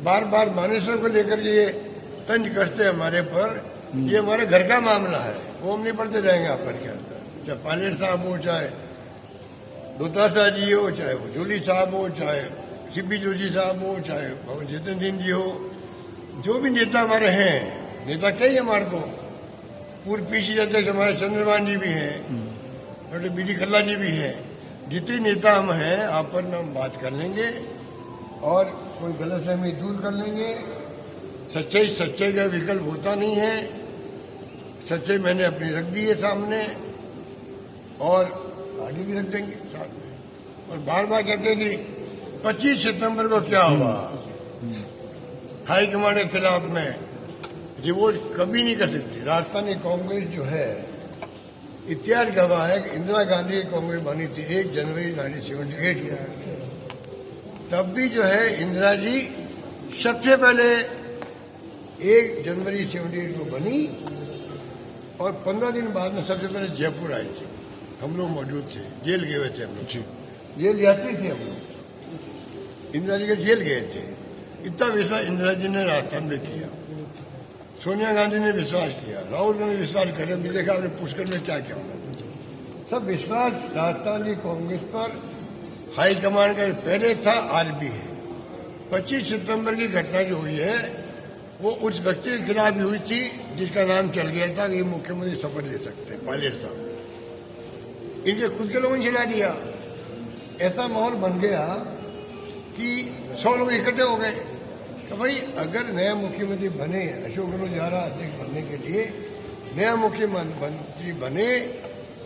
बार बार मानेसर को लेकर ये तंज कसते हैं हमारे पर। ये हमारे घर का मामला है, वो हम नहीं पढ़ते रहेंगे आपस के अंदर। चाहे पायलट साहब हो, चाहे दोतासा जी हो, चाहे वो जोली साहब हो, चाहे सीपी जोशी साहब हो, चाहे पवन जितेंद्र सिंह जी हो, जो भी नेता हमारे हैं, नेता कई हमारे तो पूर्व पीसी अध्यक्ष हमारे चंद्रमान जी भी हैं, डॉक्टर बी डी कल्ला जी भी हैं। जितने नेता हम हैं आपस में हम बात कर लेंगे और कोई गलतफहमी दूर कर लेंगे। सच्चाई का विकल्प होता नहीं है। सच्चाई मैंने अपनी रख दी है सामने और आगे भी रख देंगे साथ में। और बार बार कहते थे 25 सितंबर को क्या हुआ, हाईकमांड के खिलाफ में रिवोल्ट कभी नहीं कर सकती। राजस्थानी कांग्रेस जो है, इतिहास गवाह है कि इंदिरा गांधी की कांग्रेस बनी थी 1 जनवरी 1978 को। तब भी जो है इंदिरा जी सबसे पहले 1 जनवरी 78 को बनी और 15 दिन बाद में सबसे पहले जयपुर आई थी। हम लोग मौजूद थे, जेल गए हुए थे हम लोग, जेल यात्री थे हम लोग। इंदिरा जी के जेल गए थे। इतना विश्वास इंदिरा जी ने राजस्थान में किया, सोनिया गांधी ने विश्वास किया, राहुल गांधी ने विश्वास करे। भी देखा आपने पुष्कर में क्या क्या हुआ। सब विश्वास राजस्थान की कांग्रेस पर हाईकमांड का पहले था, आज भी है। 25 सितंबर की घटना जो हुई है वो उस व्यक्ति के खिलाफ भी हुई थी जिसका नाम चल गया था कि ये मुख्यमंत्री शपथ ले सकते हैं, पायलट साहब। इनके खुद के लोगों ने चला दिया। ऐसा माहौल बन गया कि 100 लोग इकट्ठे हो गए कि भाई अगर नया मुख्यमंत्री बने, अशोक गहलोत जा रहा अध्यक्ष बनने के लिए, नया मुख्यमंत्री बने,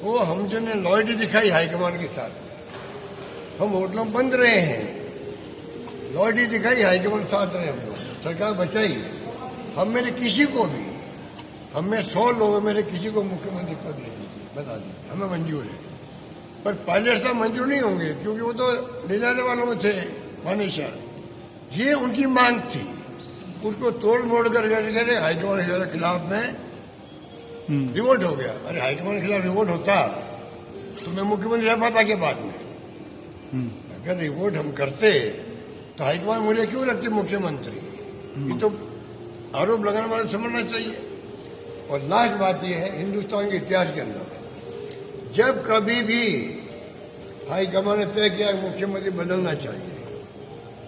वो हम जो ने लॉयल्टी दिखाई हाईकमांड के साथ। हम होटलों में बंद रहे हैं, लॉयल्टी दिखाई हाईकमांड साथ रहे, हम लोग सरकार बचाई। हम मेरे किसी को भी, हम में 100 लोग मेरे किसी को मुख्यमंत्री पद दे दीजिए, बता दीजिए, हमें मंजूर है। पर पायलट साहब मंजूर नहीं होंगे क्योंकि वो तो ले जाने वालों में थे मानेसर। ये उनकी मांग थी, उसको तोड़ मोड़ कर हाईकमांड के खिलाफ में रिवोल्ट हो गया। अरे हाईकमांड के खिलाफ रिवोल्ट होता तो मैं मुख्यमंत्री रह पाता के बाद में। अगर रिवोल्ट हम करते तो हाईकमांड मुझे क्यों रखती मुख्यमंत्री? ये तो आरोप लगाने वाले समझना चाहिए। और लास्ट बात यह है, हिंदुस्तान के इतिहास के अंदर जब कभी भी हाईकमांड ने तय किया मुख्यमंत्री बदलना चाहिए,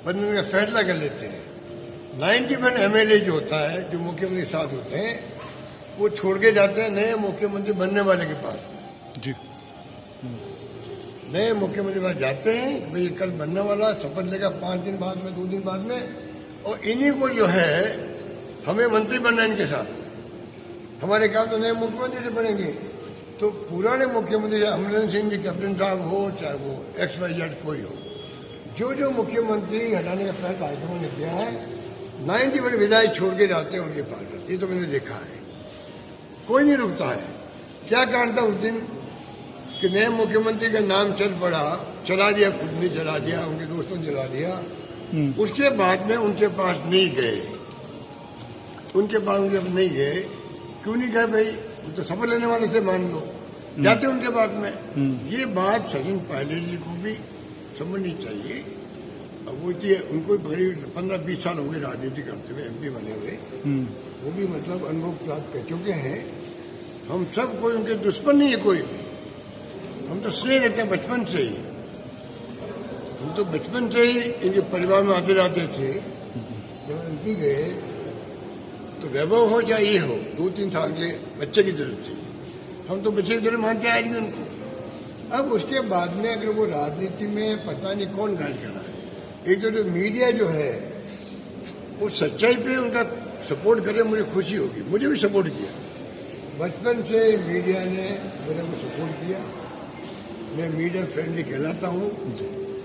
बदलने का फैसला कर लेते हैं। 90% MLA जो होता है, जो मुख्यमंत्री साथ होते हैं, वो छोड़ के जाते हैं नए मुख्यमंत्री बनने वाले के पास जी। नए मुख्यमंत्री पास जाते हैं, भाई कल बनने वाला, शपथ लेगा 5 दिन बाद में, 2 दिन बाद में, और इन्हीं को जो है हमें मंत्री बनना है इनके साथ। हमारे काम तो नए मुख्यमंत्री से बनेंगे। तो पुराने मुख्यमंत्री अमरिंदर सिंह जी कैप्टन साहब हो, चाहे वो XYZ कोई हो, जो मुख्यमंत्री हटाने का फैसला हाईकमांड ने किया है, 90% विधायक छोड़ के जाते हैं उनके पास। ये तो मैंने देखा है, कोई नहीं रुकता है। क्या कारण था उस दिन कि नए मुख्यमंत्री का नाम चल पड़ा, चला दिया, खुद नहीं चला दिया, उनके दोस्तों ने चला दिया। उसके बाद में उनके पास नहीं गए, उनके पास नहीं गए। क्यों नहीं गए भाई? वो तो शपथ लेने वाले थे, मान लो, जाते उनके बाद में। ये बात सचिन पायलट जी को भी समझनी चाहिए। अब वो उनको 15-20 साल हो गए राजनीति करते हुए, MP बने हुए, वो भी मतलब अनुभव प्राप्त कर चुके हैं। हम सब कोई उनके दुश्मन नहीं है कोई भी, हम तो स्नेह रहते हैं बचपन से ही। हम तो बचपन से ही इनके परिवार में आते जाते थे। जब MP गए तो वैभव हो चाहे ये हो, 2-3 साल के बच्चे की जरूरत थी। हम तो बच्चे की तरह मानते हैं आज भी उनको। अब उसके बाद में अगर वो राजनीति में पता नहीं कौन गाइड करा है। एक तो जो मीडिया जो है वो सच्चाई पे उनका सपोर्ट करे, मुझे खुशी होगी। मुझे भी सपोर्ट किया, बचपन से मीडिया ने मेरे को सपोर्ट किया। मैं मीडिया फ्रेंडली कहलाता हूँ।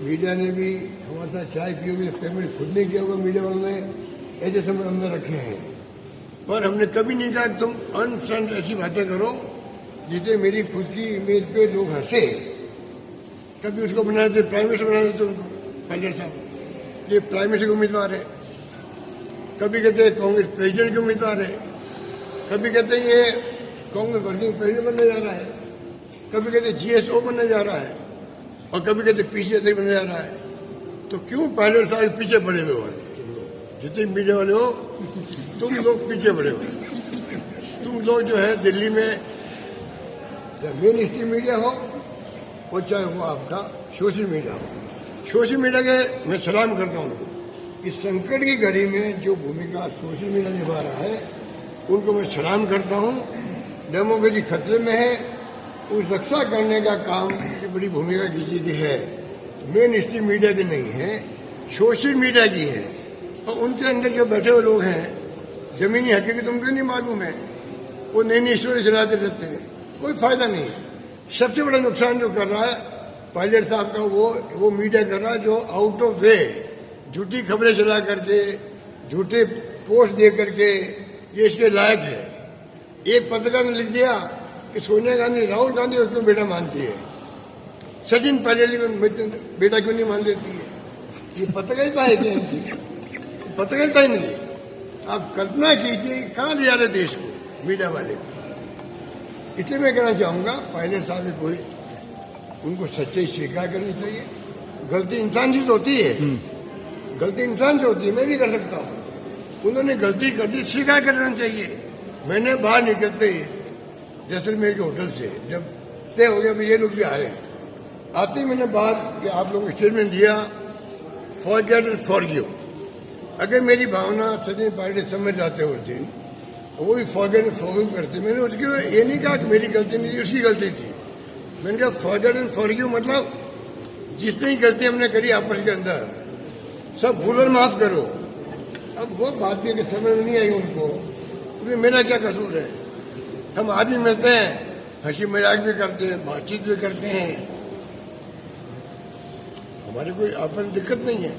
मीडिया ने भी हमारे साथ चाय पी होगी, पेमेंट खुद नहीं किया होगा मीडिया वालों ने, ऐसे समय हमने रखे हैं। पर हमने कभी नहीं कहा तुम अनफ्रेंड ऐसी बातें करो जिससे मेरी खुद की इमेज पे लोग हंसे। कभी उसको बना देते, प्राइम मिनिस्टर बना देते उनको, पायलट साहब ये प्राइम मिनिस्टर के उम्मीदवार है। कभी कहते हैं कांग्रेस प्रेसिडेंट के उम्मीदवार है, कभी कहते हैं ये कांग्रेस वर्किंग प्रेसिडेंट बनने जा रहा है, कभी कहते GSO बनने जा रहा है, और कभी कहते PCA बनने जा रहा है। तो क्यों पायलट साहब पीछे पड़े हुए हो तुम लोग? जितने मीडिया वाले हो तुम लोग पीछे पड़े हो। तुम लोग जो है दिल्ली में चाहे मेन स्ट्रीम मीडिया हो और चाहे वो आपका सोशल मीडिया हो, सोशल मीडिया के मैं सलाम करता हूँ। इस संकट की घड़ी में जो भूमिका सोशल मीडिया निभा रहा है उनको मैं सलाम करता हूँ। डेमोक्रेसी खतरे में है, उस रक्षा करने का काम की बड़ी भूमिका किसी की है, मेन स्ट्रीम मीडिया की नहीं है, सोशल मीडिया की है। और उनके अंदर जो बैठे हुए लोग हैं जमीनी हकीकत उनको नहीं मालूम है, वो नई नई स्टोरी चलाते रहते हैं, कोई फायदा नहीं है। सबसे बड़ा नुकसान जो कर रहा है पायलट साहब का वो मीडिया कर रहा है जो आउट ऑफ वे झूठी खबरें चला करके झूठे पोस्ट दे करके ये इसके लायक है। एक पत्रकार ने लिख दिया कि सोनिया गांधी राहुल गांधी उसको बेटा मानती है, सचिन पायलट जी को बेटा क्यों नहीं मान देती है? ये पत्रकारिता है क्या इनकी? पत्रकारिता ही नहीं। आप कल्पना कीजिए कहाँ ले जा रहे देश को मीडिया वाले। इसलिए मैं कहना चाहूंगा पायलट साहब भी कोई उनको सच्चाई स्वीकार करनी चाहिए। गलती इंसान से होती है, गलती इंसान से होती है, मैं भी कर सकता हूँ। उन्होंने गलती कर दी, स्वीकार करना चाहिए। मैंने बाहर निकलते ही जैसलमेर के होटल से जब तय हो गया ये लोग भी आ रहे हैं, आते ही मैंने बाहर कि आप लोगों को स्टेटमेंट दिया फॉरगेट एंड फॉरगिव। अगर मेरी भावना सचिन पायलट समझ जाते होते वो भी फॉरगेट एंड फॉरगिव करते। मैंने उसकी ये नहीं कहा कि मेरी गलती नहीं थी, उसकी गलती थी। मैंने कहा फॉरगेट एंड फॉरगिव मतलब जितनी गलती हमने करी आपस के अंदर सब भूल और माफ करो। अब वो बात भी समझ में नहीं आई उनको, उसमें मेरा क्या कसूर है? हम आदमी मिलते हैं, हंसी मजाक भी करते हैं, बातचीत भी करते हैं, हमारी कोई अपन दिक्कत नहीं है।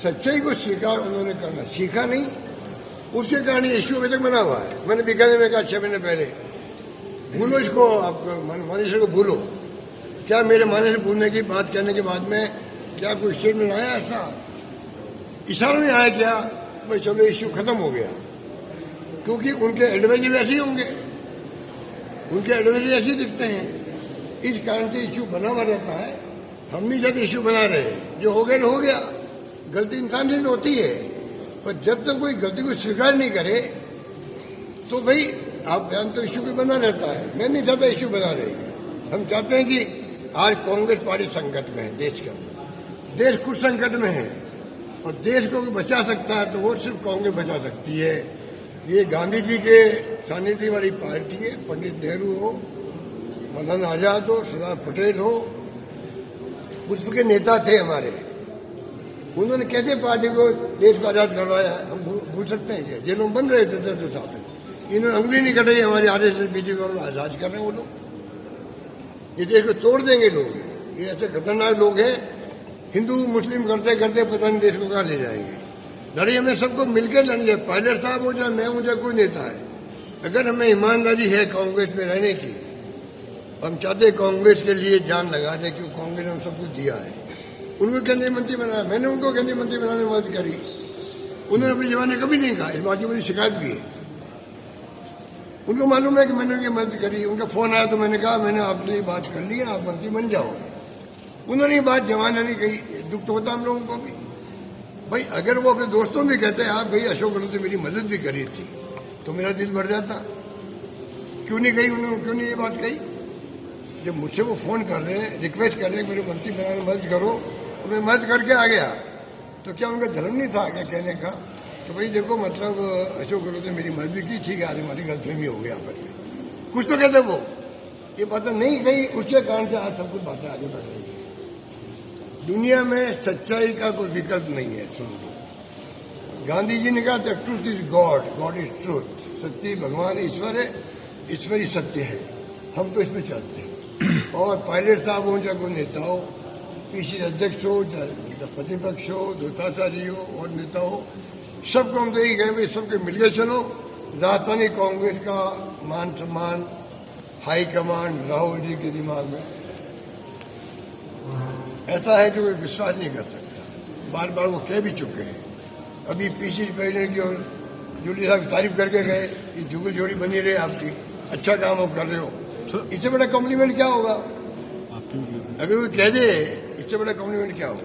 सच्चाई को स्वीकार उन्होंने करना सीखा नहीं, उसके कारण इश्यू अभी तक बना हुआ है। मैंने बीकानेर में कहा 6 महीने पहले भूलो इसको, आप मानेसर को भूलो। क्या मेरे मानेसर भूलने की बात कहने के बाद में क्या कोई स्टेटमेंट आया? ऐसा इशारा में आया क्या? भाई चलो इश्यू खत्म हो गया, क्योंकि उनके एडवाइजर ऐसे ही होंगे, उनके एडवाइजर ऐसे ही दिखते हैं। इस कारण से इश्यू बना हुआ रहता है। हम नहीं चाहते इश्यू बना रहे, जो हो गया हो गया। गलती इंसान से होती है, पर जब तक कोई गलती को स्वीकार नहीं करे तो भाई आप ध्यान तो इश्यू भी बना रहता है। मैं नहीं चाहता इश्यू बना रहे। हम चाहते हैं कि आज कांग्रेस पार्टी संकट में है, देश के अंदर देश खुद संकट में है और देश को बचा सकता है तो वो सिर्फ कांग्रेस बचा सकती है। ये गांधी जी के सानिध्य वाली पार्टी है। पंडित नेहरू हो, मौलाना आजाद हो, सरदार पटेल हो, उसके नेता थे हमारे। उन्होंने कैसे पार्टी को देश को आजाद करवाया हम भूल सकते हैं क्या? जेलों में बंद रहे थे 10 साल तक, इन्होंने उंगली नहीं कटाई। हमारे आरएसएस बीजेपी वालों आजाद कर रहे हैं वो लोग। ये देश को तोड़ देंगे लोग, ये ऐसे खतरनाक लोग हैं। हिंदू मुस्लिम करते करते पता नहीं देश को कहाँ ले जाएंगे। लड़ाई हमें सबको मिलकर लड़नी है। पायलट साहब हो जाए, मैं हूं, चाहे कोई नेता है, अगर हमें ईमानदारी है कांग्रेस में रहने की, हम चाहते कांग्रेस के लिए जान लगा दें, क्योंकि कांग्रेस ने हम सब कुछ दिया है। उनको केंद्रीय मंत्री बनाया, मैंने उनको केंद्रीय मंत्री बनाने में मदद करी। उन्होंने अपने जमाने कभी नहीं कहा, इस बात की मेरी शिकायत भी है। उनको मालूम है कि मैंने उनकी मदद करी। उनका फोन आया तो मैंने कहा मैंने आपके लिए बात कर ली है, आप मंत्री बन जाओ। उन्होंने ये बात जमाना नहीं कही, दुख तो होता हम लोगों को भी। भाई अगर वो अपने दोस्तों में कहते हैं आप भाई अशोक गहलोत ने मेरी मदद भी करी थी, तो मेरा दिल भर जाता। क्यों नहीं कही उन्होंने? क्यों नहीं ये बात कही? जब मुझसे वो फोन कर रहे हैं, रिक्वेस्ट कर रहे हैं मेरे मंत्री बनाने में मदद करो, तो मैं मदद करके आ गया, तो क्या उनका धर्म नहीं था क्या कहने का तो भाई देखो मतलब अशोक गहलोत ने मेरी मदद भी की, ठीक है, आज हमारी गलतफहमी हो गया आपस में, कुछ तो कहते वो। ये बातें नहीं कही, उसके कारण से आज सब कुछ बातें आगे बढ़ रही है। दुनिया में सच्चाई का कोई विकल्प नहीं है। सुन लो, गांधी जी ने कहा था truth is God, God is truth. सत्य भगवान ईश्वर है, ईश्वर ही सत्य है। हम तो इसमें चलते हैं। और पायलट साहब हो, चाहे कोई नेता हो, पीसीसी अध्यक्ष हो, चाहे प्रतिपक्ष हो, दूताचारी हो और नेता हो, सबको हम तो यही कहें भाई सबके मिलकर चलो। राजधानी कांग्रेस का मान सम्मान हाई कमांड राहुल जी के दिमाग में ऐसा है कि कोई विश्वास नहीं कर सकता। बार बार वो कह भी चुके हैं। अभी पीसीसी प्रेसिडेंट की और जूली साहब की तारीफ करके गए कि जुगल जोड़ी बनी रहे आपकी, अच्छा काम आप कर रहे हो। इससे बड़ा कॉम्प्लीमेंट क्या होगा? अगर कोई कह दे इससे बड़ा कॉम्प्लीमेंट क्या होगा?